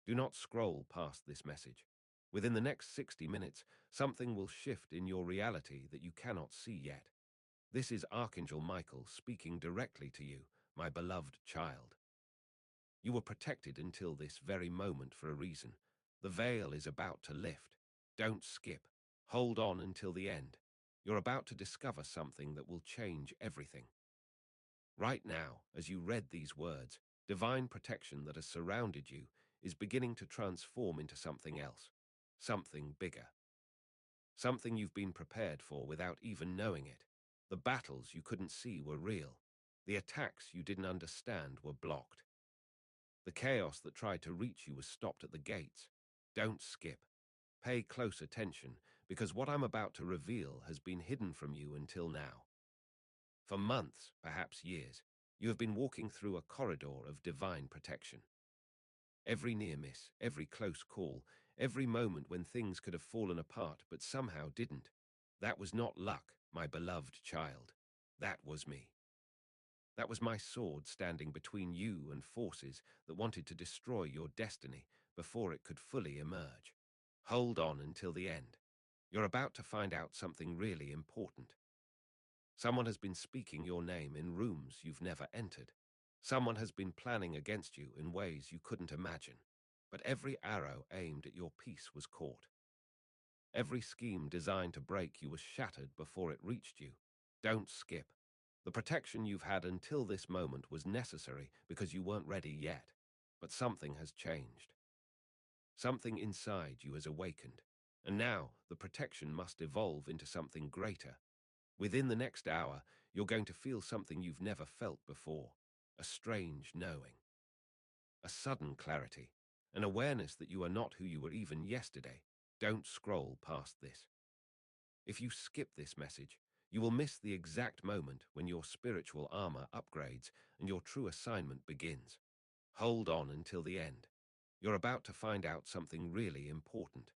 Do not scroll past this message. Within the next 60 minutes, something will shift in your reality that you cannot see yet. This is Archangel Michael speaking directly to you, my beloved child. You were protected until this very moment for a reason. The veil is about to lift. Don't skip. Hold on until the end. You're about to discover something that will change everything. Right now, as you read these words, divine protection that has surrounded you is beginning to transform into something else, something bigger, something you've been prepared for without even knowing it. The battles you couldn't see were real. The attacks you didn't understand were blocked. The chaos that tried to reach you was stopped at the gates. Don't skip. Pay close attention, because what I'm about to reveal has been hidden from you until now. For months, perhaps years, you have been walking through a corridor of divine protection. Every near miss, every close call, every moment when things could have fallen apart but somehow didn't. That was not luck, my beloved child. That was me. That was my sword standing between you and forces that wanted to destroy your destiny before it could fully emerge. Hold on until the end. You're about to find out something really important. Someone has been speaking your name in rooms you've never entered. Someone has been planning against you in ways you couldn't imagine. But every arrow aimed at your peace was caught. Every scheme designed to break you was shattered before it reached you. Don't skip. The protection you've had until this moment was necessary because you weren't ready yet. But something has changed. Something inside you has awakened. And now the protection must evolve into something greater. Within the next hour, you're going to feel something you've never felt before. A strange knowing. A sudden clarity. An awareness that you are not who you were even yesterday. Don't scroll past this. If you skip this message, you will miss the exact moment when your spiritual armor upgrades and your true assignment begins. Hold on until the end. You're about to find out something really important.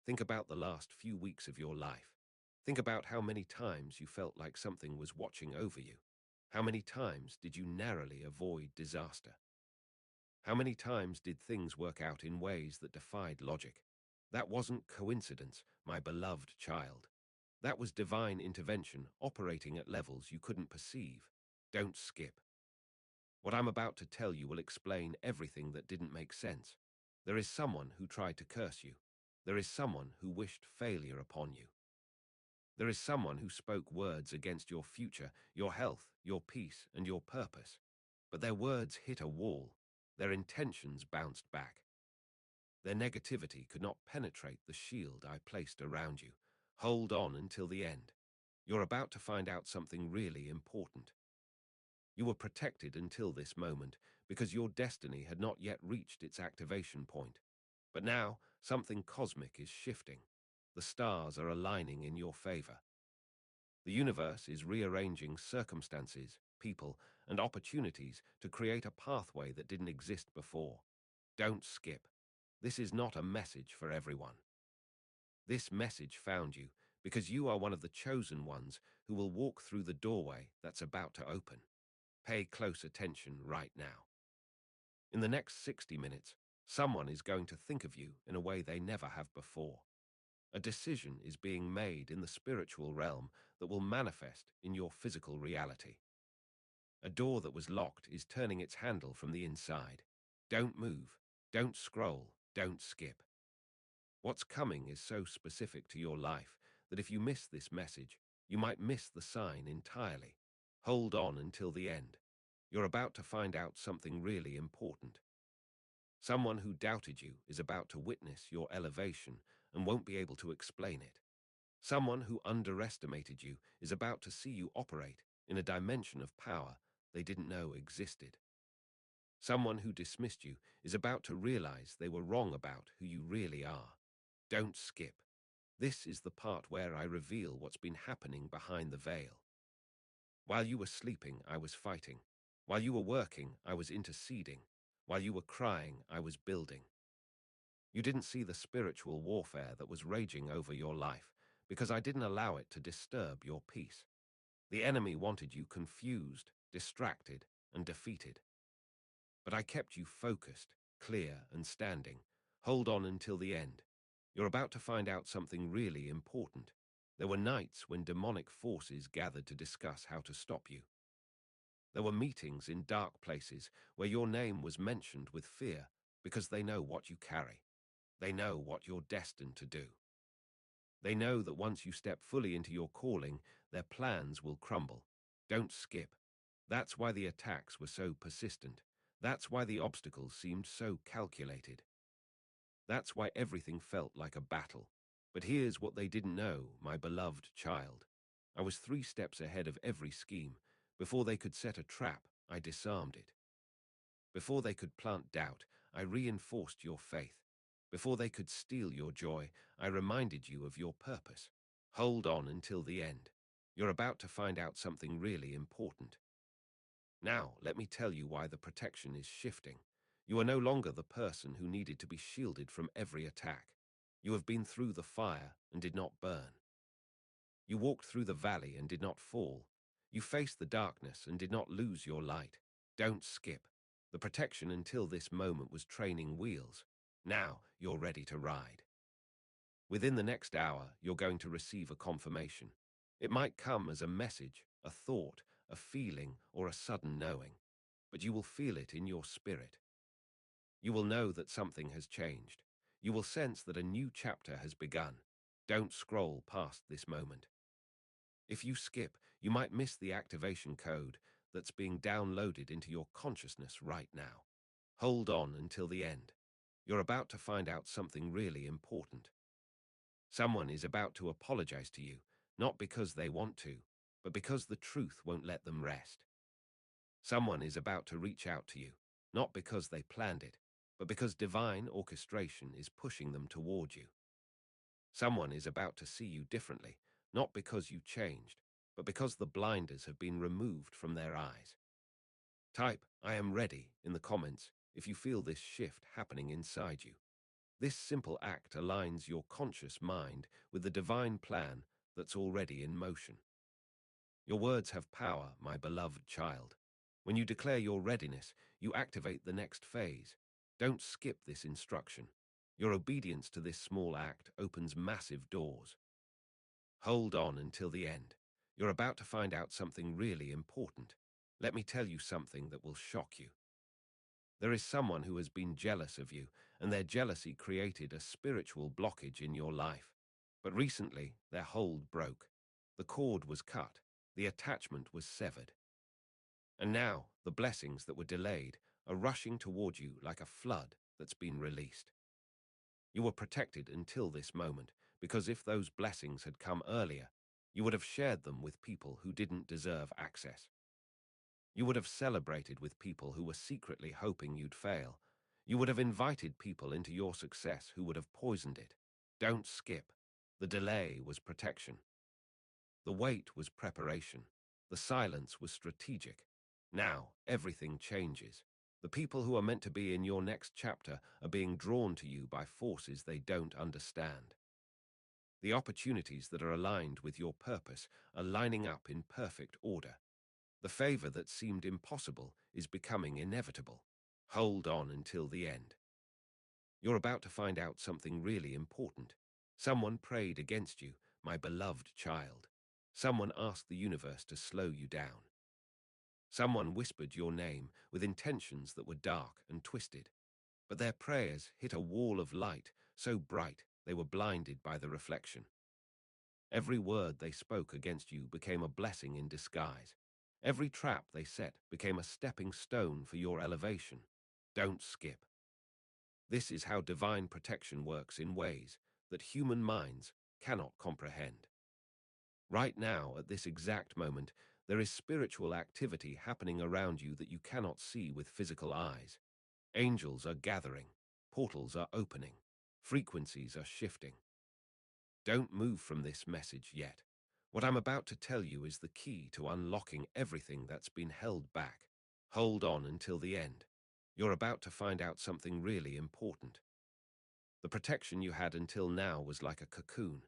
Think about the last few weeks of your life. Think about how many times you felt like something was watching over you. How many times did you narrowly avoid disaster? How many times did things work out in ways that defied logic? That wasn't coincidence, my beloved child. That was divine intervention operating at levels you couldn't perceive. Don't skip. What I'm about to tell you will explain everything that didn't make sense. There is someone who tried to curse you. There is someone who wished failure upon you. There is someone who spoke words against your future, your health, your peace, and your purpose. But their words hit a wall. Their intentions bounced back. Their negativity could not penetrate the shield I placed around you. Hold on until the end. You're about to find out something really important. You were protected until this moment because your destiny had not yet reached its activation point. But now, something cosmic is shifting. The stars are aligning in your favor. The universe is rearranging circumstances, people, and opportunities to create a pathway that didn't exist before. Don't skip. This is not a message for everyone. This message found you because you are one of the chosen ones who will walk through the doorway that's about to open. Pay close attention right now. In the next 60 minutes, someone is going to think of you in a way they never have before. A decision is being made in the spiritual realm that will manifest in your physical reality. A door that was locked is turning its handle from the inside. Don't move, don't scroll, don't skip. What's coming is so specific to your life that if you miss this message, you might miss the sign entirely. Hold on until the end. You're about to find out something really important. Someone who doubted you is about to witness your elevation and won't be able to explain it. Someone who underestimated you is about to see you operate in a dimension of power they didn't know existed. Someone who dismissed you is about to realize they were wrong about who you really are. Don't skip. This is the part where I reveal what's been happening behind the veil. While you were sleeping, I was fighting. While you were working, I was interceding. While you were crying, I was building. You didn't see the spiritual warfare that was raging over your life because I didn't allow it to disturb your peace. The enemy wanted you confused, distracted, and defeated. But I kept you focused, clear and standing. Hold on until the end. You're about to find out something really important. There were nights when demonic forces gathered to discuss how to stop you. There were meetings in dark places where your name was mentioned with fear because they know what you carry. They know what you're destined to do. They know that once you step fully into your calling, their plans will crumble. Don't skip. That's why the attacks were so persistent. That's why the obstacles seemed so calculated. That's why everything felt like a battle. But here's what they didn't know, my beloved child. I was 3 steps ahead of every scheme. Before they could set a trap, I disarmed it. Before they could plant doubt, I reinforced your faith. Before they could steal your joy, I reminded you of your purpose. Hold on until the end. You're about to find out something really important. Now, let me tell you why the protection is shifting. You are no longer the person who needed to be shielded from every attack. You have been through the fire and did not burn. You walked through the valley and did not fall. You faced the darkness and did not lose your light. Don't skip. The protection until this moment was training wheels. Now you're ready to ride. Within the next hour, you're going to receive a confirmation. It might come as a message, a thought, a feeling, or a sudden knowing, but you will feel it in your spirit. You will know that something has changed. You will sense that a new chapter has begun. Don't scroll past this moment. If you skip, you might miss the activation code that's being downloaded into your consciousness right now. Hold on until the end. You're about to find out something really important. Someone is about to apologize to you, not because they want to, but because the truth won't let them rest. Someone is about to reach out to you, not because they planned it, but because divine orchestration is pushing them toward you. Someone is about to see you differently, not because you changed, but because the blinders have been removed from their eyes. Type, "I am ready" in the comments if you feel this shift happening inside you. This simple act aligns your conscious mind with the divine plan that's already in motion. Your words have power, my beloved child. When you declare your readiness, you activate the next phase. Don't skip this instruction. Your obedience to this small act opens massive doors. Hold on until the end. You're about to find out something really important. Let me tell you something that will shock you. There is someone who has been jealous of you, and their jealousy created a spiritual blockage in your life. But recently, their hold broke. The cord was cut. The attachment was severed. And now, the blessings that were delayed are rushing toward you like a flood that's been released. You were protected until this moment, because if those blessings had come earlier, you would have shared them with people who didn't deserve access. You would have celebrated with people who were secretly hoping you'd fail. You would have invited people into your success who would have poisoned it. Don't skip. The delay was protection. The wait was preparation. The silence was strategic. Now, everything changes. The people who are meant to be in your next chapter are being drawn to you by forces they don't understand. The opportunities that are aligned with your purpose are lining up in perfect order. The favor that seemed impossible is becoming inevitable. Hold on until the end. You're about to find out something really important. Someone prayed against you, my beloved child. Someone asked the universe to slow you down. Someone whispered your name with intentions that were dark and twisted. But their prayers hit a wall of light so bright they were blinded by the reflection. Every word they spoke against you became a blessing in disguise. Every trap they set became a stepping stone for your elevation. Don't skip. This is how divine protection works in ways that human minds cannot comprehend. Right now, at this exact moment, there is spiritual activity happening around you that you cannot see with physical eyes. Angels are gathering, portals are opening, frequencies are shifting. Don't move from this message yet. What I'm about to tell you is the key to unlocking everything that's been held back. Hold on until the end. You're about to find out something really important. The protection you had until now was like a cocoon.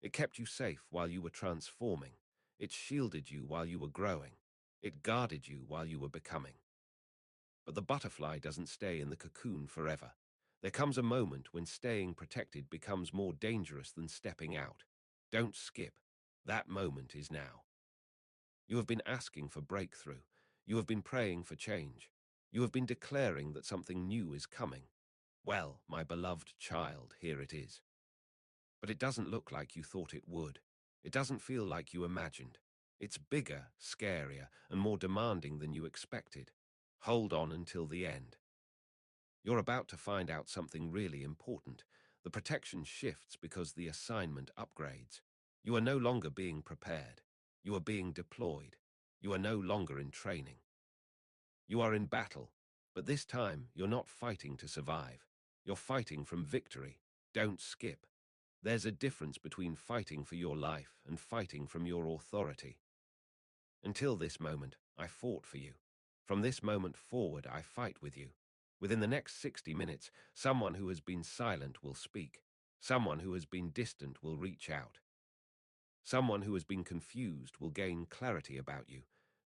It kept you safe while you were transforming. It shielded you while you were growing. It guarded you while you were becoming. But the butterfly doesn't stay in the cocoon forever. There comes a moment when staying protected becomes more dangerous than stepping out. Don't skip. That moment is now. You have been asking for breakthrough. You have been praying for change. You have been declaring that something new is coming. Well, my beloved child, here it is. But it doesn't look like you thought it would. It doesn't feel like you imagined. It's bigger, scarier, and more demanding than you expected. Hold on until the end. You're about to find out something really important. The protection shifts because the assignment upgrades. You are no longer being prepared. You are being deployed. You are no longer in training. You are in battle, but this time you're not fighting to survive. You're fighting from victory. Don't skip. There's a difference between fighting for your life and fighting from your authority. Until this moment, I fought for you. From this moment forward, I fight with you. Within the next 60 minutes, someone who has been silent will speak. Someone who has been distant will reach out. Someone who has been confused will gain clarity about you.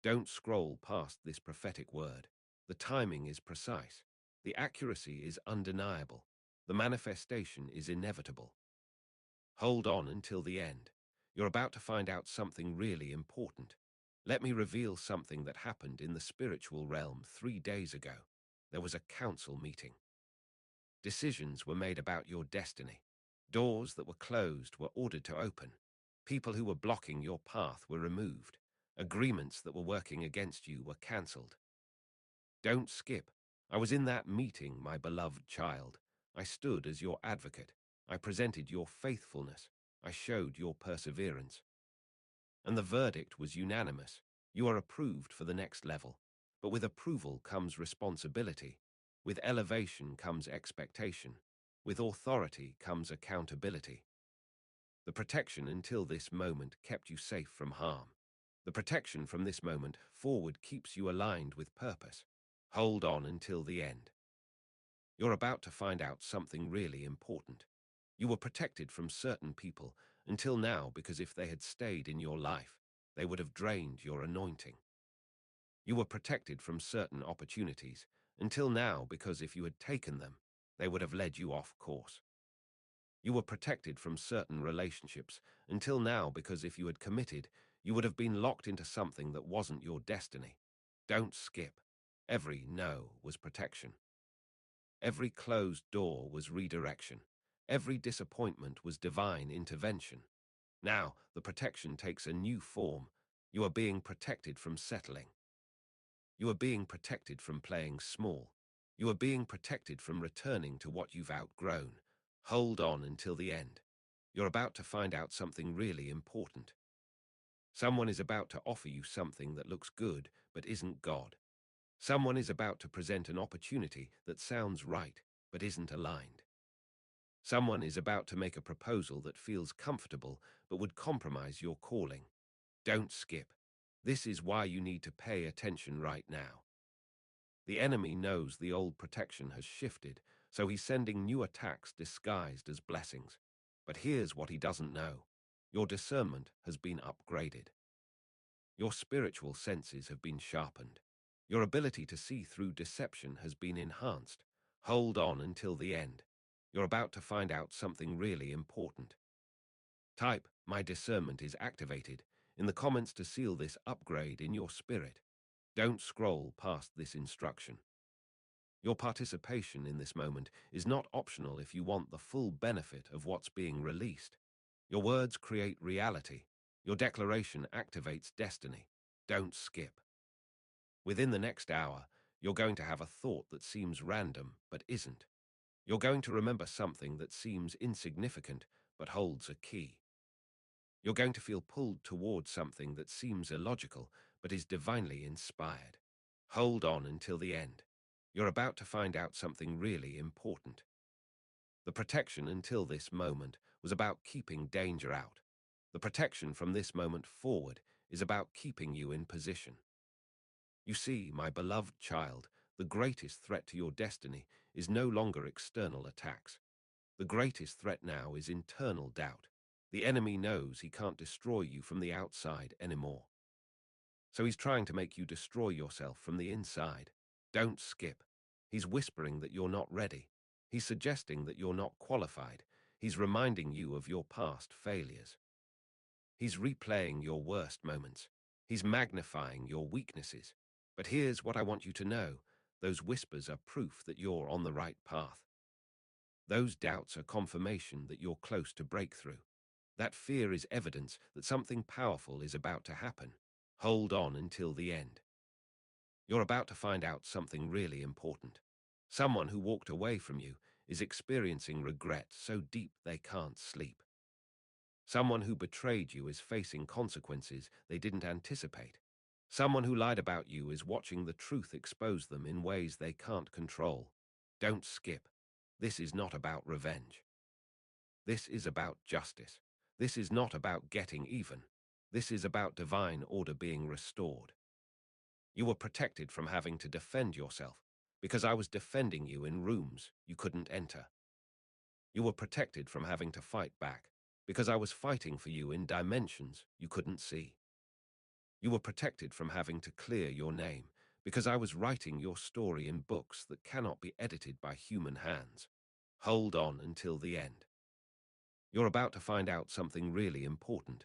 Don't scroll past this prophetic word. The timing is precise. The accuracy is undeniable. The manifestation is inevitable. Hold on until the end. You're about to find out something really important. Let me reveal something that happened in the spiritual realm 3 days ago. There was a council meeting. Decisions were made about your destiny. Doors that were closed were ordered to open. People who were blocking your path were removed. Agreements that were working against you were cancelled. Don't skip. I was in that meeting, my beloved child. I stood as your advocate. I presented your faithfulness. I showed your perseverance. And the verdict was unanimous. You are approved for the next level. But with approval comes responsibility. With elevation comes expectation. With authority comes accountability. The protection until this moment kept you safe from harm. The protection from this moment forward keeps you aligned with purpose. Hold on until the end. You're about to find out something really important. You were protected from certain people until now because if they had stayed in your life, they would have drained your anointing. You were protected from certain opportunities until now because if you had taken them, they would have led you off course. You were protected from certain relationships until now because if you had committed, you would have been locked into something that wasn't your destiny. Don't skip. Every no was protection. Every closed door was redirection. Every disappointment was divine intervention. Now, the protection takes a new form. You are being protected from settling. You are being protected from playing small. You are being protected from returning to what you've outgrown. Hold on until the end. You're about to find out something really important. Someone is about to offer you something that looks good but isn't God. Someone is about to present an opportunity that sounds right but isn't aligned. Someone is about to make a proposal that feels comfortable but would compromise your calling. Don't skip. This is why you need to pay attention right now. The enemy knows the old protection has shifted, so he's sending new attacks disguised as blessings. But here's what he doesn't know. Your discernment has been upgraded. Your spiritual senses have been sharpened. Your ability to see through deception has been enhanced. Hold on until the end. You're about to find out something really important. Type, "My discernment is activated," in the comments to seal this upgrade in your spirit. Don't scroll past this instruction. Your participation in this moment is not optional if you want the full benefit of what's being released. Your words create reality. Your declaration activates destiny. Don't skip. Within the next hour, you're going to have a thought that seems random but isn't. You're going to remember something that seems insignificant but holds a key. You're going to feel pulled towards something that seems illogical but is divinely inspired. Hold on until the end. You're about to find out something really important. The protection until this moment was about keeping danger out. The protection from this moment forward is about keeping you in position. You see, my beloved child, the greatest threat to your destiny is no longer external attacks. The greatest threat now is internal doubt. The enemy knows he can't destroy you from the outside anymore. So he's trying to make you destroy yourself from the inside. Don't skip. He's whispering that you're not ready. He's suggesting that you're not qualified. He's reminding you of your past failures. He's replaying your worst moments. He's magnifying your weaknesses. But here's what I want you to know. Those whispers are proof that you're on the right path. Those doubts are confirmation that you're close to breakthrough. That fear is evidence that something powerful is about to happen. Hold on until the end. You're about to find out something really important. Someone who walked away from you is experiencing regret so deep they can't sleep. Someone who betrayed you is facing consequences they didn't anticipate. Someone who lied about you is watching the truth expose them in ways they can't control. Don't skip. This is not about revenge. This is about justice. This is not about getting even. This is about divine order being restored. You were protected from having to defend yourself because I was defending you in rooms you couldn't enter. You were protected from having to fight back because I was fighting for you in dimensions you couldn't see. You were protected from having to clear your name because I was writing your story in books that cannot be edited by human hands. Hold on until the end. You're about to find out something really important.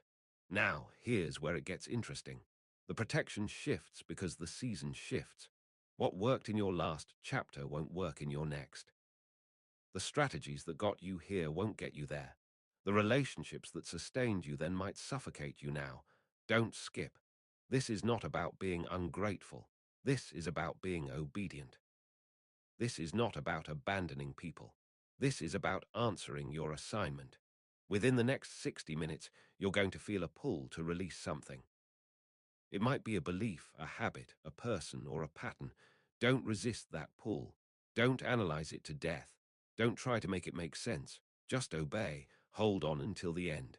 Now, here's where it gets interesting. The protection shifts because the season shifts. What worked in your last chapter won't work in your next. The strategies that got you here won't get you there. The relationships that sustained you then might suffocate you now. Don't skip. This is not about being ungrateful. This is about being obedient. This is not about abandoning people. This is about answering your assignment. Within the next 60 minutes, you're going to feel a pull to release something. It might be a belief, a habit, a person, or a pattern. Don't resist that pull. Don't analyze it to death. Don't try to make it make sense. Just obey. Hold on until the end.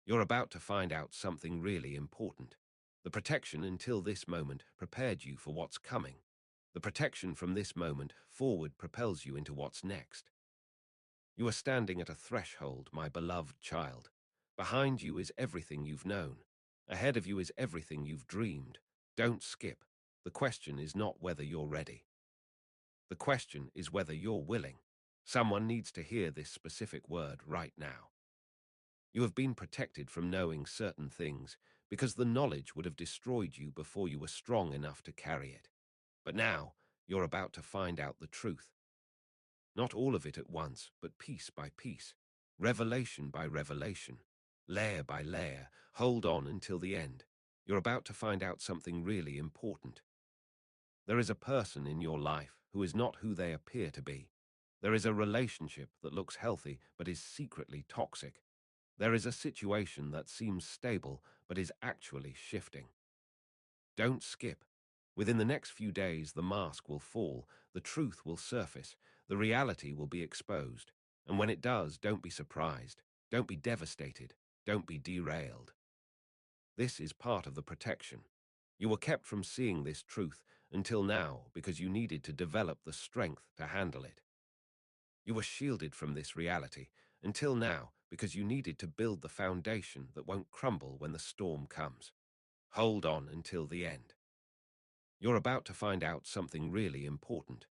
You're about to find out something really important. The protection until this moment prepared you for what's coming. The protection from this moment forward propels you into what's next. You are standing at a threshold, my beloved child. Behind you is everything you've known. Ahead of you is everything you've dreamed. Don't skip. The question is not whether you're ready. The question is whether you're willing. Someone needs to hear this specific word right now. You have been protected from knowing certain things because the knowledge would have destroyed you before you were strong enough to carry it. But now, you're about to find out the truth. Not all of it at once, but piece by piece, revelation by revelation, layer by layer. Hold on until the end. You're about to find out something really important. There is a person in your life who is not who they appear to be. There is a relationship that looks healthy but is secretly toxic. There is a situation that seems stable but is actually shifting. Don't skip. Within the next few days, the mask will fall, the truth will surface, the reality will be exposed. And when it does, don't be surprised. Don't be devastated. Don't be derailed. This is part of the protection. You were kept from seeing this truth until now because you needed to develop the strength to handle it. You were shielded from this reality until now because you needed to build the foundation that won't crumble when the storm comes. Hold on until the end. You're about to find out something really important.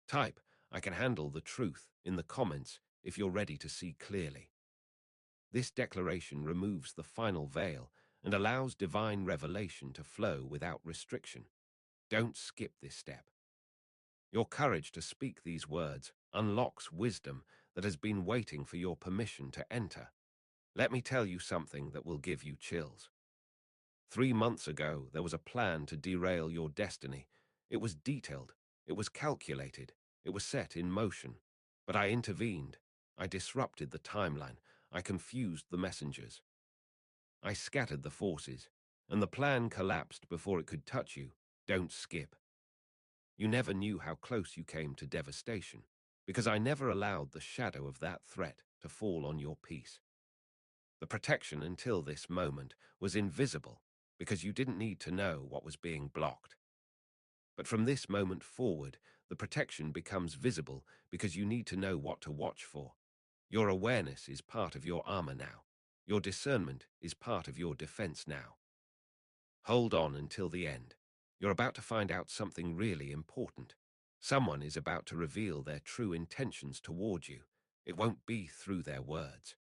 Type, "I can handle the truth," in the comments if you're ready to see clearly. This declaration removes the final veil and allows divine revelation to flow without restriction. Don't skip this step. Your courage to speak these words unlocks wisdom that has been waiting for your permission to enter. Let me tell you something that will give you chills. 3 months ago, there was a plan to derail your destiny. It was detailed. It was calculated. It was set in motion. But I intervened. I disrupted the timeline. I confused the messengers. I scattered the forces, and the plan collapsed before it could touch you. Don't skip. You never knew how close you came to devastation, because I never allowed the shadow of that threat to fall on your peace. The protection until this moment was invisible because you didn't need to know what was being blocked. But from this moment forward, the protection becomes visible because you need to know what to watch for. Your awareness is part of your armor now. Your discernment is part of your defense now. Hold on until the end. You're about to find out something really important. Someone is about to reveal their true intentions toward you. It won't be through their words.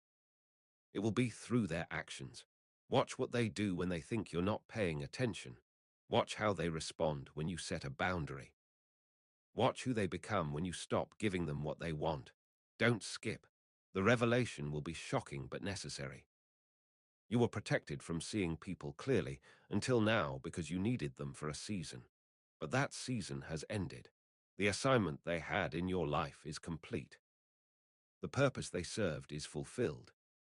It will be through their actions. Watch what they do when they think you're not paying attention. Watch how they respond when you set a boundary. Watch who they become when you stop giving them what they want. Don't skip. The revelation will be shocking but necessary. You were protected from seeing people clearly until now because you needed them for a season. But that season has ended. The assignment they had in your life is complete. The purpose they served is fulfilled.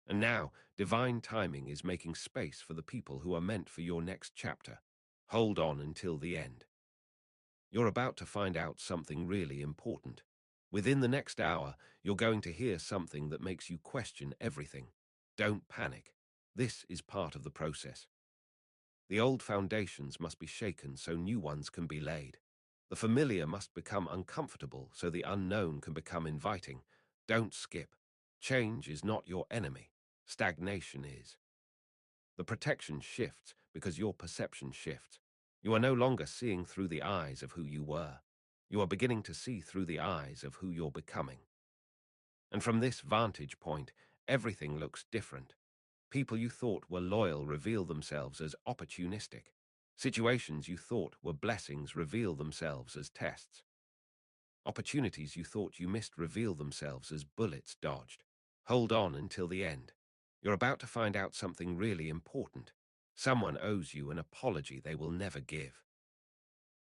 And now, divine timing is making space for the people who are meant for your next chapter. Hold on until the end. You're about to find out something really important. Within the next hour, you're going to hear something that makes you question everything. Don't panic. This is part of the process. The old foundations must be shaken so new ones can be laid. The familiar must become uncomfortable so the unknown can become inviting. Don't skip. Change is not your enemy. Stagnation is. The protection shifts because your perception shifts. You are no longer seeing through the eyes of who you were. You are beginning to see through the eyes of who you're becoming. And from this vantage point, everything looks different. People you thought were loyal reveal themselves as opportunistic. Situations you thought were blessings reveal themselves as tests. Opportunities you thought you missed reveal themselves as bullets dodged. Hold on until the end. You're about to find out something really important. Someone owes you an apology they will never give.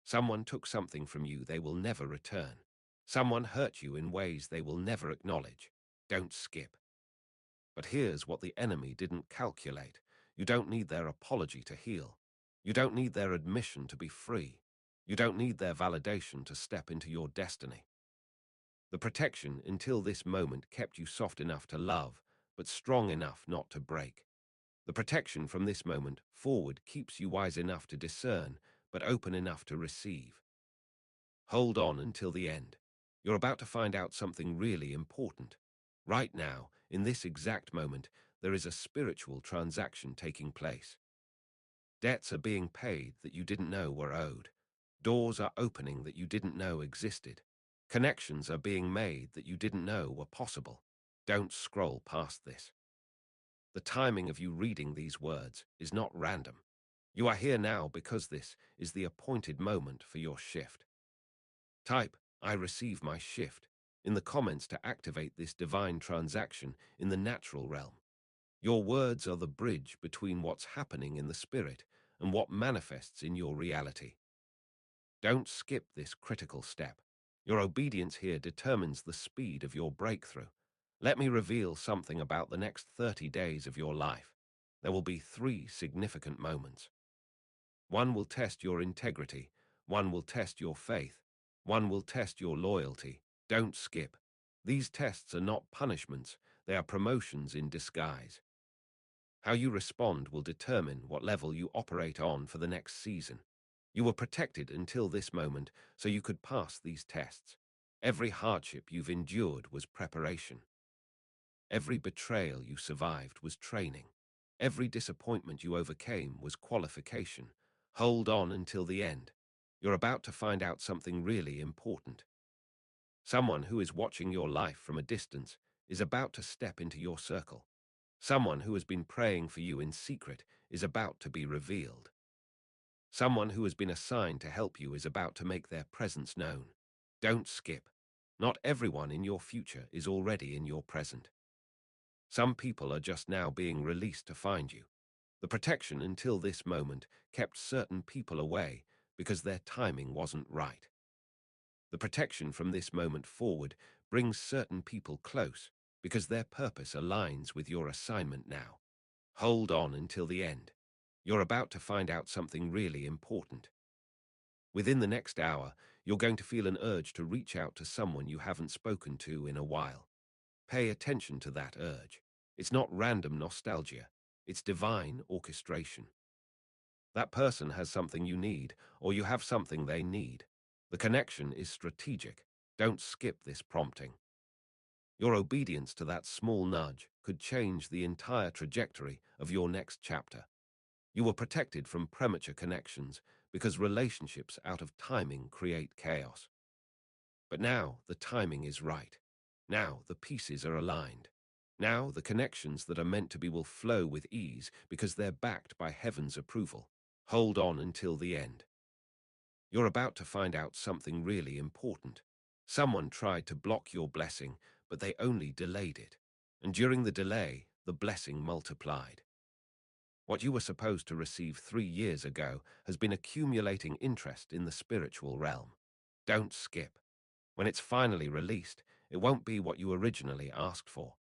Someone took something from you they will never return. Someone hurt you in ways they will never acknowledge. Don't skip. But here's what the enemy didn't calculate. You don't need their apology to heal. You don't need their admission to be free. You don't need their validation to step into your destiny. The protection until this moment kept you soft enough to love, but strong enough not to break. The protection from this moment forward keeps you wise enough to discern, but open enough to receive. Hold on until the end. You're about to find out something really important. Right now, in this exact moment, there is a spiritual transaction taking place. Debts are being paid that you didn't know were owed. Doors are opening that you didn't know existed. Connections are being made that you didn't know were possible. Don't scroll past this. The timing of you reading these words is not random. You are here now because this is the appointed moment for your shift. Type, "I receive my shift," in the comments to activate this divine transaction in the natural realm. Your words are the bridge between what's happening in the spirit and what manifests in your reality. Don't skip this critical step. Your obedience here determines the speed of your breakthrough. Let me reveal something about the next 30 days of your life. There will be 3 significant moments. One will test your integrity, one will test your faith, one will test your loyalty. Don't skip. These tests are not punishments, they are promotions in disguise. How you respond will determine what level you operate on for the next season. You were protected until this moment so you could pass these tests. Every hardship you've endured was preparation. Every betrayal you survived was training. Every disappointment you overcame was qualification. Hold on until the end. You're about to find out something really important. Someone who is watching your life from a distance is about to step into your circle. Someone who has been praying for you in secret is about to be revealed. Someone who has been assigned to help you is about to make their presence known. Don't skip. Not everyone in your future is already in your present. Some people are just now being released to find you. The protection until this moment kept certain people away because their timing wasn't right. The protection from this moment forward brings certain people close because their purpose aligns with your assignment now. Hold on until the end. You're about to find out something really important. Within the next hour, you're going to feel an urge to reach out to someone you haven't spoken to in a while. Pay attention to that urge. It's not random nostalgia. It's divine orchestration. That person has something you need, or you have something they need. The connection is strategic. Don't skip this prompting. Your obedience to that small nudge could change the entire trajectory of your next chapter. You were protected from premature connections because relationships out of timing create chaos. But now the timing is right. Now the pieces are aligned. Now the connections that are meant to be will flow with ease because they're backed by heaven's approval. Hold on until the end. You're about to find out something really important. Someone tried to block your blessing, but they only delayed it. And during the delay, the blessing multiplied. What you were supposed to receive 3 years ago has been accumulating interest in the spiritual realm. Don't skip. When it's finally released, it won't be what you originally asked for.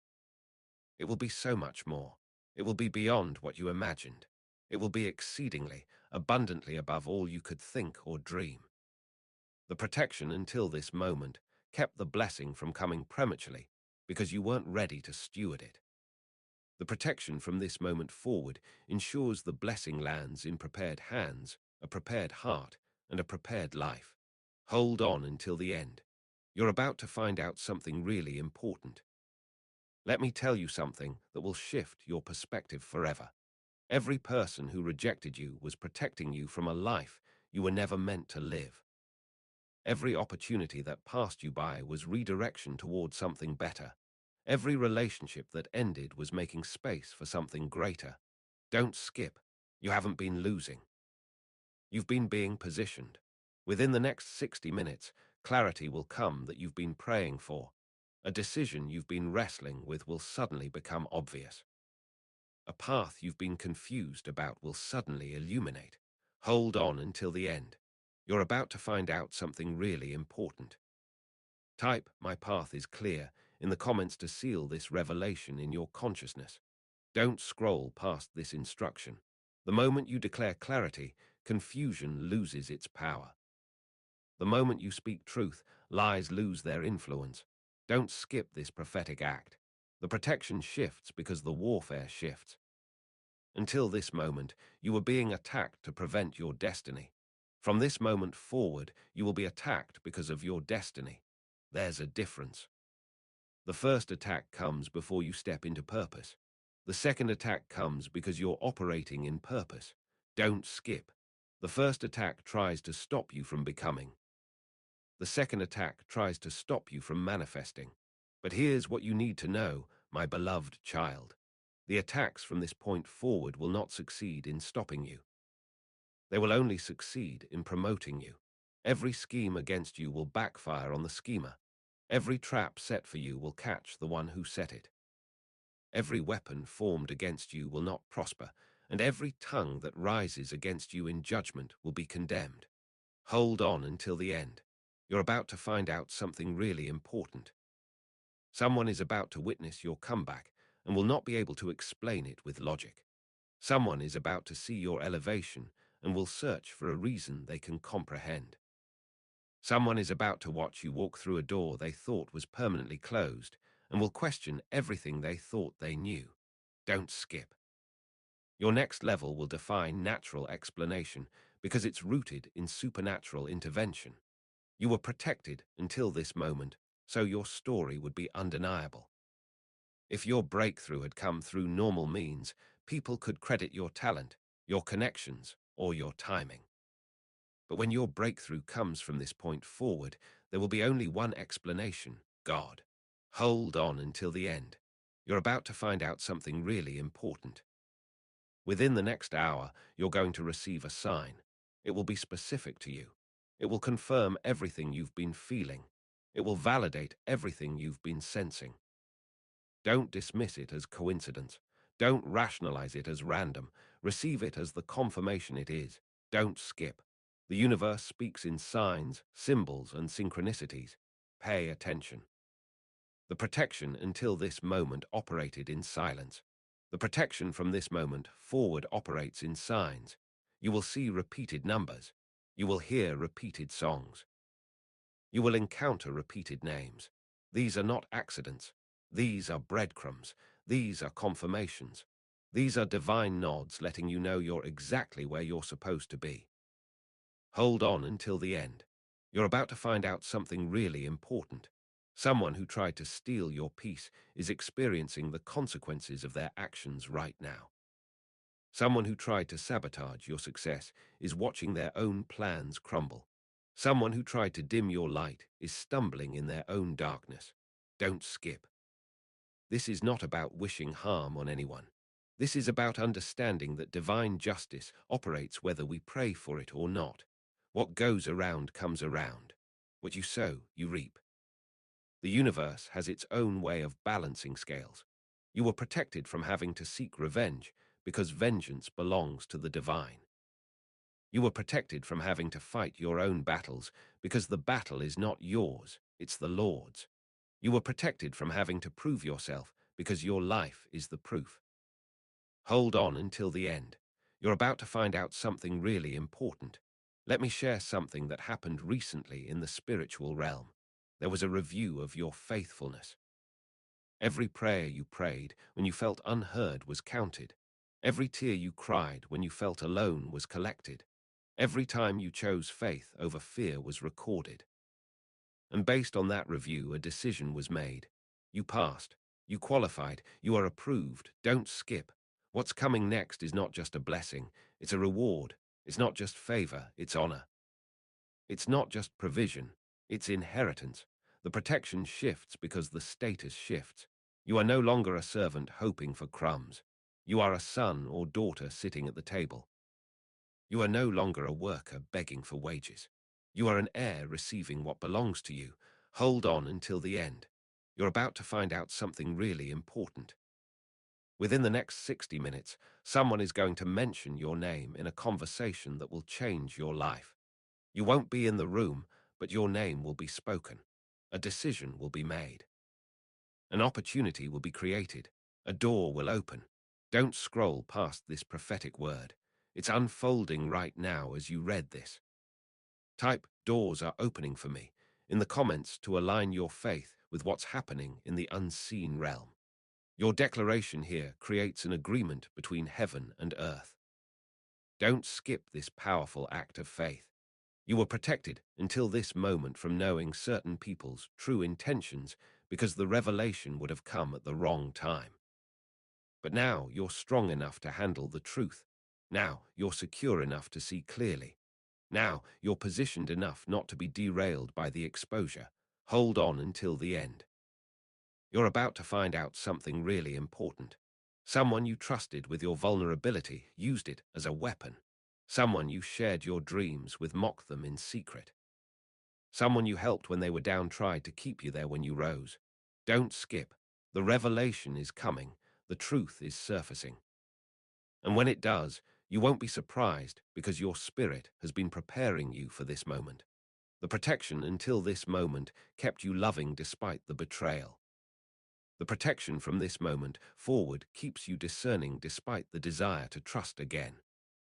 It will be so much more. It will be beyond what you imagined. It will be exceedingly, abundantly above all you could think or dream. The protection until this moment kept the blessing from coming prematurely because you weren't ready to steward it. The protection from this moment forward ensures the blessing lands in prepared hands, a prepared heart, and a prepared life. Hold on until the end. You're about to find out something really important. Let me tell you something that will shift your perspective forever. Every person who rejected you was protecting you from a life you were never meant to live. Every opportunity that passed you by was redirection toward something better. Every relationship that ended was making space for something greater. Don't skip. You haven't been losing. You've been being positioned. Within the next 60 minutes, clarity will come that you've been praying for. A decision you've been wrestling with will suddenly become obvious. A path you've been confused about will suddenly illuminate. Hold on until the end. You're about to find out something really important. Type, "My path is clear," in the comments to seal this revelation in your consciousness. Don't scroll past this instruction. The moment you declare clarity, confusion loses its power. The moment you speak truth, lies lose their influence. Don't skip this prophetic act. The protection shifts because the warfare shifts. Until this moment, you were being attacked to prevent your destiny. From this moment forward, you will be attacked because of your destiny. There's a difference. The first attack comes before you step into purpose. The second attack comes because you're operating in purpose. Don't skip. The first attack tries to stop you from becoming. The second attack tries to stop you from manifesting. But here's what you need to know, my beloved child. The attacks from this point forward will not succeed in stopping you. They will only succeed in promoting you. Every scheme against you will backfire on the schemer. Every trap set for you will catch the one who set it. Every weapon formed against you will not prosper, and every tongue that rises against you in judgment will be condemned. Hold on until the end. You're about to find out something really important. Someone is about to witness your comeback and will not be able to explain it with logic. Someone is about to see your elevation and will search for a reason they can comprehend. Someone is about to watch you walk through a door they thought was permanently closed and will question everything they thought they knew. Don't skip. Your next level will defy natural explanation because it's rooted in supernatural intervention. You were protected until this moment, so your story would be undeniable. If your breakthrough had come through normal means, people could credit your talent, your connections, or your timing. But when your breakthrough comes from this point forward, there will be only one explanation: God. Hold on until the end. You're about to find out something really important. Within the next hour, you're going to receive a sign. It will be specific to you. It will confirm everything you've been feeling. It will validate everything you've been sensing. Don't dismiss it as coincidence. Don't rationalize it as random. Receive it as the confirmation it is. Don't skip. The universe speaks in signs, symbols, and synchronicities. Pay attention. The protection until this moment operated in silence. The protection from this moment forward operates in signs. You will see repeated numbers. You will hear repeated songs. You will encounter repeated names. These are not accidents. These are breadcrumbs. These are confirmations. These are divine nods letting you know you're exactly where you're supposed to be. Hold on until the end. You're about to find out something really important. Someone who tried to steal your peace is experiencing the consequences of their actions right now. Someone who tried to sabotage your success is watching their own plans crumble. Someone who tried to dim your light is stumbling in their own darkness. Don't skip. This is not about wishing harm on anyone. This is about understanding that divine justice operates whether we pray for it or not. What goes around comes around. What you sow, you reap. The universe has its own way of balancing scales. You were protected from having to seek revenge because vengeance belongs to the divine. You were protected from having to fight your own battles because the battle is not yours, it's the Lord's. You were protected from having to prove yourself because your life is the proof. Hold on until the end. You're about to find out something really important. Let me share something that happened recently in the spiritual realm. There was a review of your faithfulness. Every prayer you prayed when you felt unheard was counted. Every tear you cried when you felt alone was collected. Every time you chose faith over fear was recorded. And based on that review, a decision was made. You passed. You qualified. You are approved. Don't skip. What's coming next is not just a blessing. It's a reward. It's not just favor. It's honor. It's not just provision. It's inheritance. The protection shifts because the status shifts. You are no longer a servant hoping for crumbs. You are a son or daughter sitting at the table. You are no longer a worker begging for wages. You are an heir receiving what belongs to you. Hold on until the end. You're about to find out something really important. Within the next 60 minutes, someone is going to mention your name in a conversation that will change your life. You won't be in the room, but your name will be spoken. A decision will be made. An opportunity will be created. A door will open. Don't scroll past this prophetic word. It's unfolding right now as you read this. Type "doors are opening for me" in the comments to align your faith with what's happening in the unseen realm. Your declaration here creates an agreement between heaven and earth. Don't skip this powerful act of faith. You were protected until this moment from knowing certain people's true intentions because the revelation would have come at the wrong time. But now you're strong enough to handle the truth. Now you're secure enough to see clearly. Now you're positioned enough not to be derailed by the exposure. Hold on until the end. You're about to find out something really important. Someone you trusted with your vulnerability used it as a weapon. Someone you shared your dreams with mocked them in secret. Someone you helped when they were down tried to keep you there when you rose. Don't skip. The revelation is coming. The truth is surfacing. And when it does, you won't be surprised because your spirit has been preparing you for this moment. The protection until this moment kept you loving despite the betrayal. The protection from this moment forward keeps you discerning despite the desire to trust again.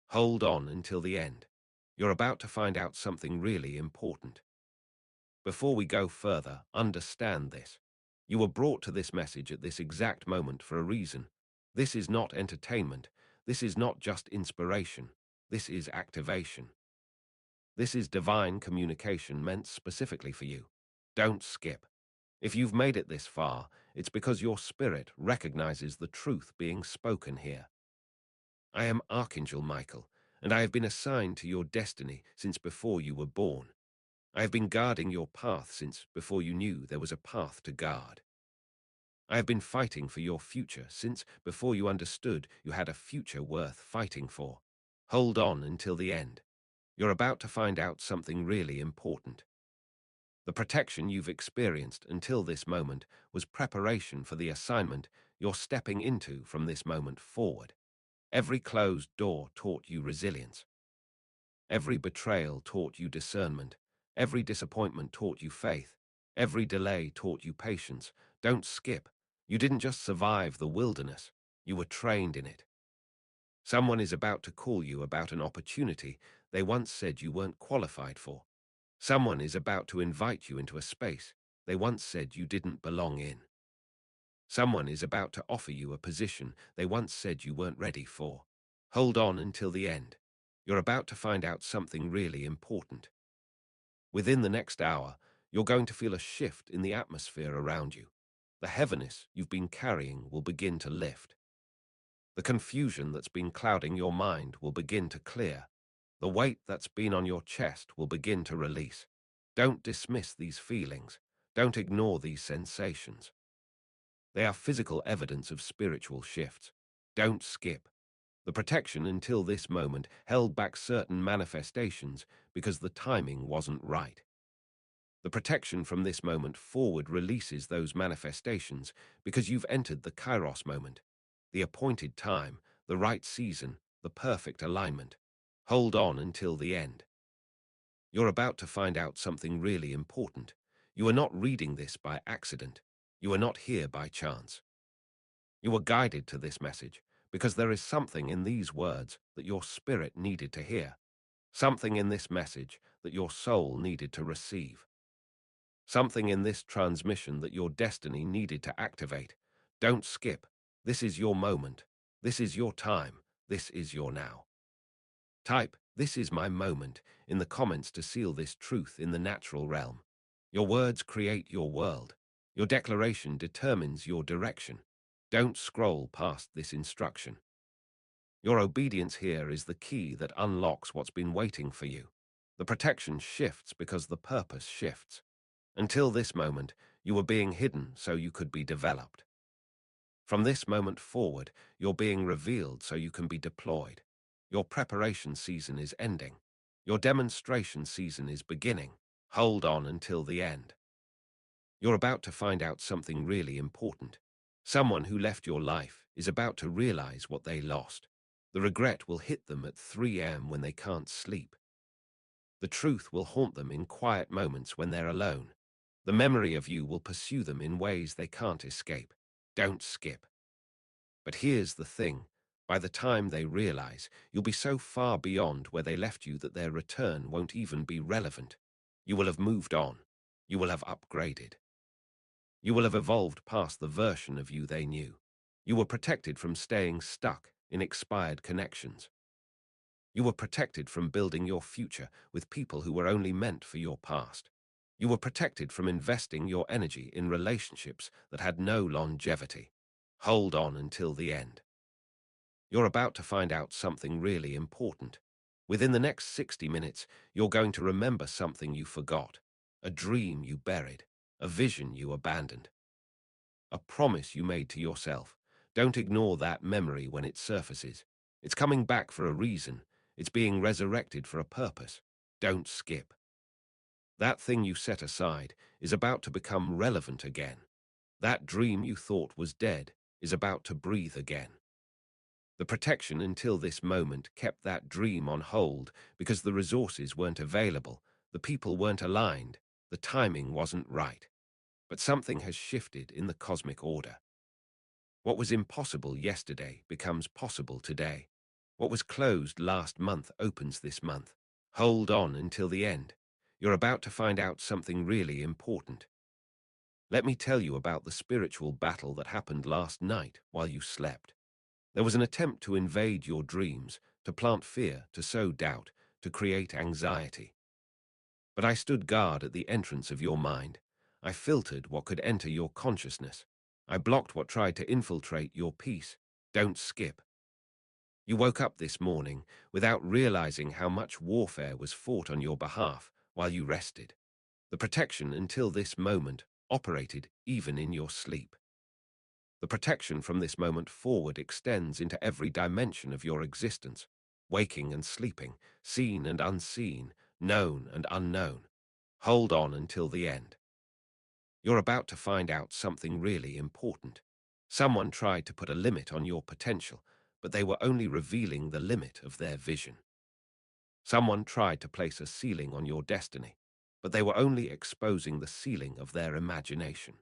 Hold on until the end. You're about to find out something really important. Before we go further, understand this. You were brought to this message at this exact moment for a reason. This is not entertainment. This is not just inspiration. This is activation. This is divine communication meant specifically for you. Don't skip. If you've made it this far, it's because your spirit recognizes the truth being spoken here. I am Archangel Michael, and I have been assigned to your destiny since before you were born. I have been guarding your path since before you knew there was a path to guard. I have been fighting for your future since before you understood you had a future worth fighting for. Hold on until the end. You're about to find out something really important. The protection you've experienced until this moment was preparation for the assignment you're stepping into from this moment forward. Every closed door taught you resilience. Every betrayal taught you discernment. Every disappointment taught you faith. Every delay taught you patience. Don't skip. You didn't just survive the wilderness. You were trained in it. Someone is about to call you about an opportunity they once said you weren't qualified for. Someone is about to invite you into a space they once said you didn't belong in. Someone is about to offer you a position they once said you weren't ready for. Hold on until the end. You're about to find out something really important. Within the next hour, you're going to feel a shift in the atmosphere around you. The heaviness you've been carrying will begin to lift. The confusion that's been clouding your mind will begin to clear. The weight that's been on your chest will begin to release. Don't dismiss these feelings. Don't ignore these sensations. They are physical evidence of spiritual shifts. Don't skip. The protection until this moment held back certain manifestations because the timing wasn't right. The protection from this moment forward releases those manifestations because you've entered the Kairos moment, the appointed time, the right season, the perfect alignment. Hold on until the end. You're about to find out something really important. You are not reading this by accident. You are not here by chance. You were guided to this message because there is something in these words that your spirit needed to hear, something in this message that your soul needed to receive, something in this transmission that your destiny needed to activate. Don't skip. This is your moment. This is your time. This is your now. Type, "This is my moment," in the comments to seal this truth in the natural realm. Your words create your world. Your declaration determines your direction. Don't scroll past this instruction. Your obedience here is the key that unlocks what's been waiting for you. The protection shifts because the purpose shifts. Until this moment, you were being hidden so you could be developed. From this moment forward, you're being revealed so you can be deployed. Your preparation season is ending. Your demonstration season is beginning. Hold on until the end. You're about to find out something really important. Someone who left your life is about to realize what they lost. The regret will hit them at 3 a.m. when they can't sleep. The truth will haunt them in quiet moments when they're alone. The memory of you will pursue them in ways they can't escape. Don't skip. But here's the thing. By the time they realize, you'll be so far beyond where they left you that their return won't even be relevant. You will have moved on. You will have upgraded. You will have evolved past the version of you they knew. You were protected from staying stuck in expired connections. You were protected from building your future with people who were only meant for your past. You were protected from investing your energy in relationships that had no longevity. Hold on until the end. You're about to find out something really important. Within the next 60 minutes, you're going to remember something you forgot, a dream you buried, a vision you abandoned, a promise you made to yourself. Don't ignore that memory when it surfaces. It's coming back for a reason. It's being resurrected for a purpose. Don't skip. That thing you set aside is about to become relevant again. That dream you thought was dead is about to breathe again. The protection until this moment kept that dream on hold because the resources weren't available, the people weren't aligned, the timing wasn't right. But something has shifted in the cosmic order. What was impossible yesterday becomes possible today. What was closed last month opens this month. Hold on until the end. You're about to find out something really important. Let me tell you about the spiritual battle that happened last night while you slept. There was an attempt to invade your dreams, to plant fear, to sow doubt, to create anxiety. But I stood guard at the entrance of your mind. I filtered what could enter your consciousness. I blocked what tried to infiltrate your peace. Don't skip. You woke up this morning without realizing how much warfare was fought on your behalf while you rested. The protection until this moment operated even in your sleep. The protection from this moment forward extends into every dimension of your existence, waking and sleeping, seen and unseen, known and unknown. Hold on until the end. You're about to find out something really important. Someone tried to put a limit on your potential, but they were only revealing the limit of their vision. Someone tried to place a ceiling on your destiny, but they were only exposing the ceiling of their imagination.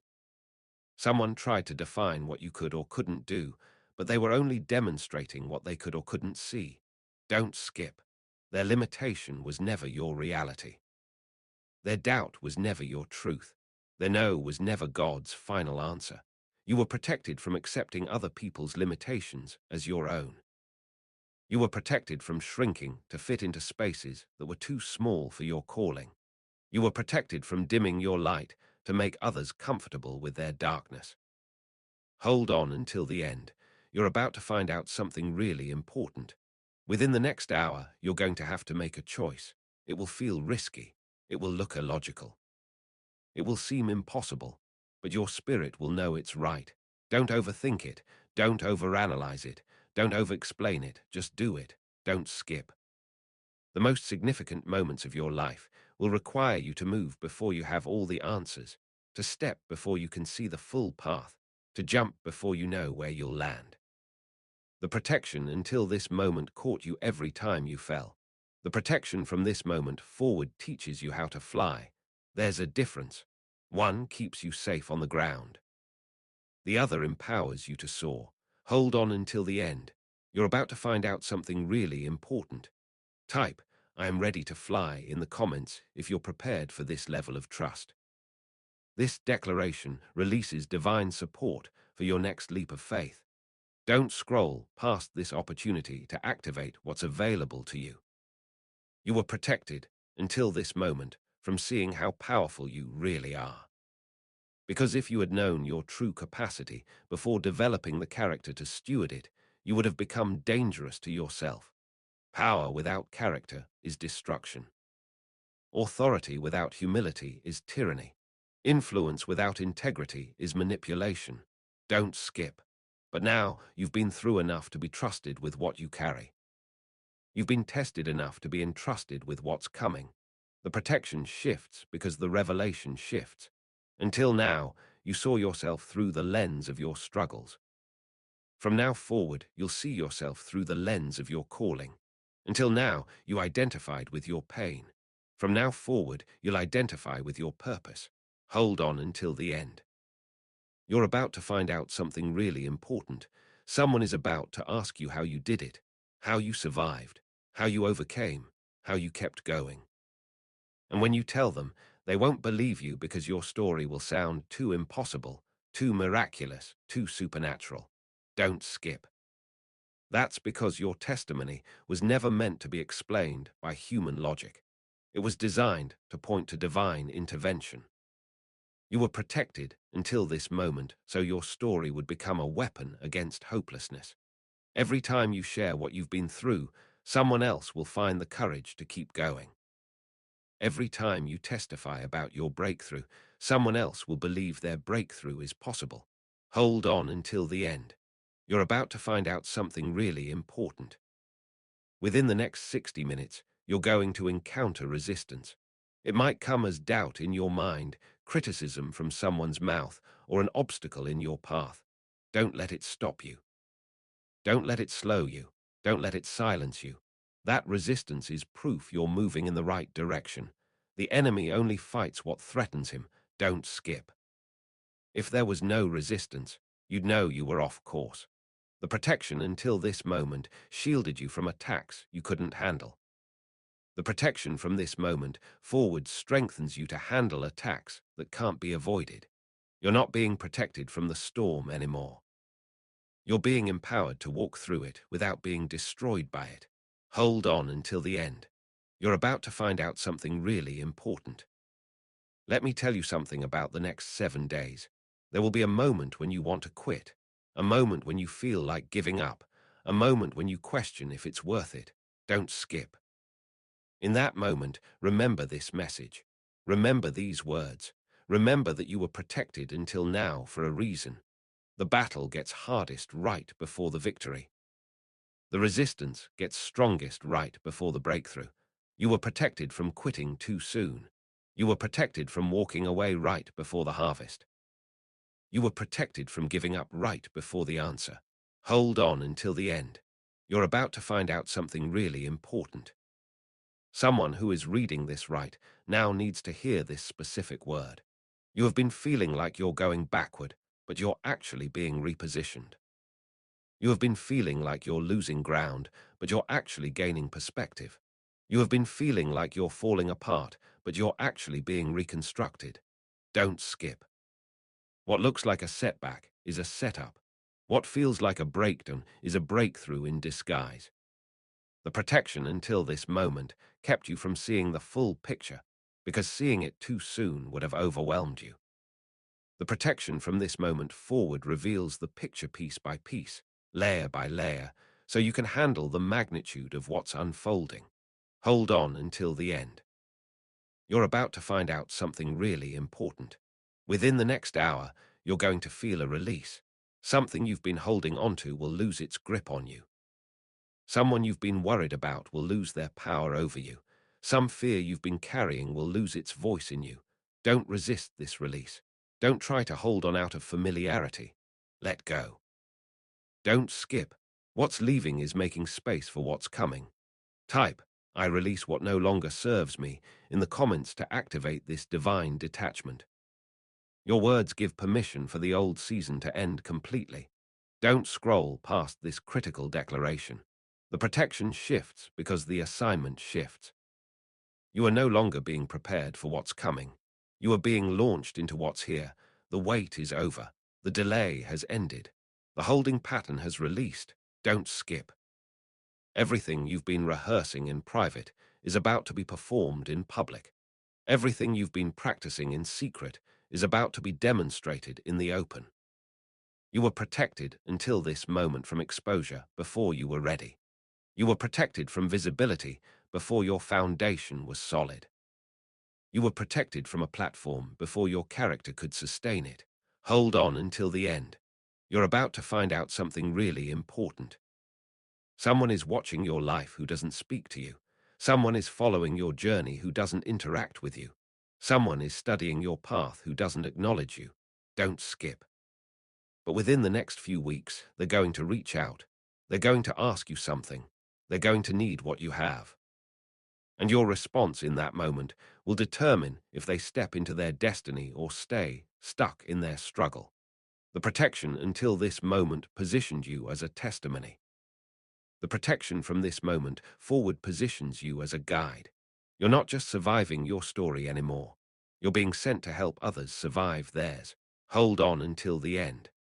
Someone tried to define what you could or couldn't do, but they were only demonstrating what they could or couldn't see. Don't skip. Their limitation was never your reality. Their doubt was never your truth. Their no was never God's final answer. You were protected from accepting other people's limitations as your own. You were protected from shrinking to fit into spaces that were too small for your calling. You were protected from dimming your light to make others comfortable with their darkness. Hold on until the end. you're about to find out something really important. Within the next hour, you're going to have to make a choice. It will feel risky. It will look illogical. It will seem impossible, but your spirit will know it's right. Don't overthink it. Don't overanalyze it. Don't over-explain it. Just do it. Don't skip. The most significant moments of your life will require you to move before you have all the answers, to step before you can see the full path, to jump before you know where you'll land. The protection until this moment caught you every time you fell. The protection from this moment forward teaches you how to fly. There's a difference. One keeps you safe on the ground. The other empowers you to soar. Hold on until the end. You're about to find out something really important. Type, "I am ready to fly" in the comments if you're prepared for this level of trust. This declaration releases divine support for your next leap of faith. Don't scroll past this opportunity to activate what's available to you. You were protected, until this moment, from seeing how powerful you really are. Because if you had known your true capacity before developing the character to steward it, you would have become dangerous to yourself. Power without character is destruction. Authority without humility is tyranny. Influence without integrity is manipulation. Don't skip. But now you've been through enough to be trusted with what you carry. You've been tested enough to be entrusted with what's coming. The protection shifts because the revelation shifts. Until now, you saw yourself through the lens of your struggles. From now forward, you'll see yourself through the lens of your calling. Until now, you identified with your pain. From now forward, you'll identify with your purpose. Hold on until the end. You're about to find out something really important. Someone is about to ask you how you did it, how you survived, how you overcame, how you kept going. And when you tell them, they won't believe you because your story will sound too impossible, too miraculous, too supernatural. Don't skip. That's because your testimony was never meant to be explained by human logic. It was designed to point to divine intervention. You were protected until this moment, so your story would become a weapon against hopelessness. Every time you share what you've been through, someone else will find the courage to keep going. Every time you testify about your breakthrough, someone else will believe their breakthrough is possible. Hold on until the end. You're about to find out something really important. Within the next 60 minutes, you're going to encounter resistance. It might come as doubt in your mind, criticism from someone's mouth, or an obstacle in your path. Don't let it stop you. Don't let it slow you. Don't let it silence you. That resistance is proof you're moving in the right direction. The enemy only fights what threatens him. Don't skip. If there was no resistance, you'd know you were off course. The protection until this moment shielded you from attacks you couldn't handle. The protection from this moment forward strengthens you to handle attacks that can't be avoided. You're not being protected from the storm anymore. You're being empowered to walk through it without being destroyed by it. Hold on until the end. You're about to find out something really important. Let me tell you something about the next 7 days. There will be a moment when you want to quit, a moment when you feel like giving up, a moment when you question if it's worth it. Don't skip. In that moment, remember this message. Remember these words. Remember that you were protected until now for a reason. The battle gets hardest right before the victory. The resistance gets strongest right before the breakthrough. You were protected from quitting too soon. You were protected from walking away right before the harvest. You were protected from giving up right before the answer. Hold on until the end. You're about to find out something really important. Someone who is reading this right now needs to hear this specific word. You have been feeling like you're going backward, but you're actually being repositioned. You have been feeling like you're losing ground, but you're actually gaining perspective. You have been feeling like you're falling apart, but you're actually being reconstructed. Don't skip. What looks like a setback is a setup. What feels like a breakdown is a breakthrough in disguise. The protection until this moment kept you from seeing the full picture, because seeing it too soon would have overwhelmed you. The protection from this moment forward reveals the picture piece by piece. layer by layer, so you can handle the magnitude of what's unfolding. Hold on until the end. You're about to find out something really important. Within the next hour, you're going to feel a release. Something you've been holding onto will lose its grip on you. Someone you've been worried about will lose their power over you. Some fear you've been carrying will lose its voice in you. Don't resist this release. Don't try to hold on out of familiarity. Let go. Don't skip. What's leaving is making space for what's coming. Type, "I release what no longer serves me," in the comments to activate this divine detachment. Your words give permission for the old season to end completely. Don't scroll past this critical declaration. The protection shifts because the assignment shifts. You are no longer being prepared for what's coming. You are being launched into what's here. The wait is over. The delay has ended. The holding pattern has released. Don't skip. Everything you've been rehearsing in private is about to be performed in public. Everything you've been practicing in secret is about to be demonstrated in the open. You were protected until this moment from exposure before you were ready. You were protected from visibility before your foundation was solid. You were protected from a platform before your character could sustain it. Hold on until the end. You're about to find out something really important. Someone is watching your life who doesn't speak to you. Someone is following your journey who doesn't interact with you. Someone is studying your path who doesn't acknowledge you. Don't skip. But within the next few weeks, they're going to reach out. They're going to ask you something. They're going to need what you have. And your response in that moment will determine if they step into their destiny or stay stuck in their struggle. The protection until this moment positioned you as a testimony. The protection from this moment forward positions you as a guide. You're not just surviving your story anymore. You're being sent to help others survive theirs. Hold on until the end.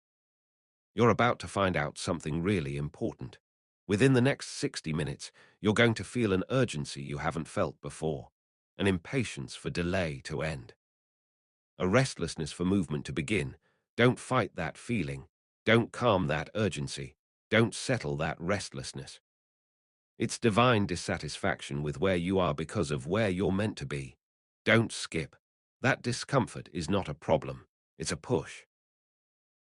You're about to find out something really important. Within the next 60 minutes, you're going to feel an urgency you haven't felt before, an impatience for delay to end, a restlessness for movement to begin. Don't fight that feeling. Don't calm that urgency. Don't settle that restlessness. It's divine dissatisfaction with where you are because of where you're meant to be. Don't skip. That discomfort is not a problem. It's a push.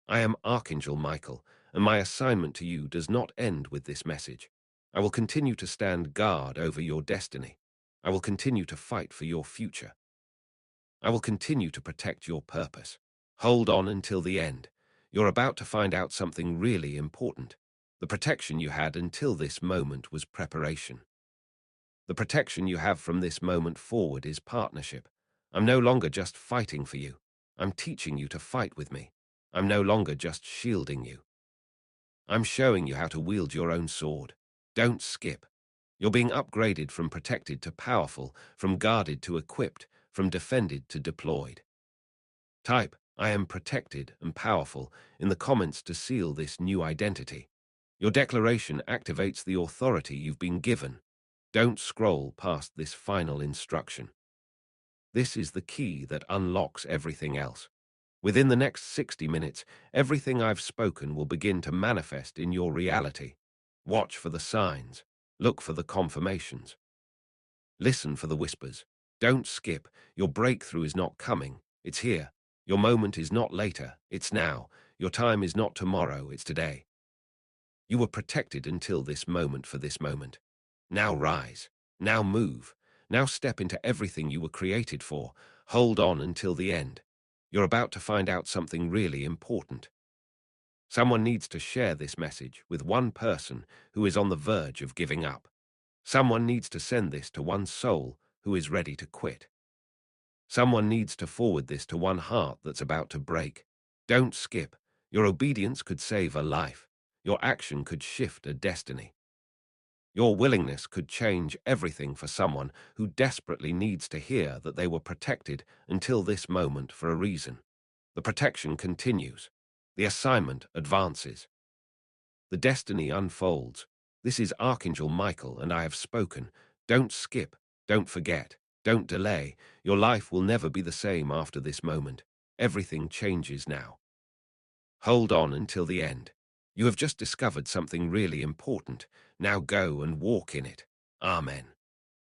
I am Archangel Michael, and my assignment to you does not end with this message. I will continue to stand guard over your destiny. I will continue to fight for your future. I will continue to protect your purpose. Hold on until the end. You're about to find out something really important. The protection you had until this moment was preparation. The protection you have from this moment forward is partnership. I'm no longer just fighting for you. I'm teaching you to fight with me. I'm no longer just shielding you. I'm showing you how to wield your own sword. Don't skip. You're being upgraded from protected to powerful, from guarded to equipped, from defended to deployed. Type, "I am protected and powerful," in the comments to seal this new identity. Your declaration activates the authority you've been given. Don't scroll past this final instruction. This is the key that unlocks everything else. Within the next 60 minutes, everything I've spoken will begin to manifest in your reality. Watch for the signs. Look for the confirmations. Listen for the whispers. Don't skip. Your breakthrough is not coming. It's here. Your moment is not later. It's now. Your time is not tomorrow. It's today. You were protected until this moment for this moment. Now rise. Now move. Now step into everything you were created for. Hold on until the end. You're about to find out something really important. Someone needs to share this message with one person who is on the verge of giving up. Someone needs to send this to one soul who is ready to quit. Someone needs to forward this to one heart that's about to break. Don't skip. Your obedience could save a life. Your action could shift a destiny. Your willingness could change everything for someone who desperately needs to hear that they were protected until this moment for a reason. The protection continues. The assignment advances. The destiny unfolds. This is Archangel Michael, and I have spoken. Don't skip. Don't forget. Don't delay. Your life will never be the same after this moment. Everything changes now. Hold on until the end. You have just discovered something really important. Now go and walk in it. Amen.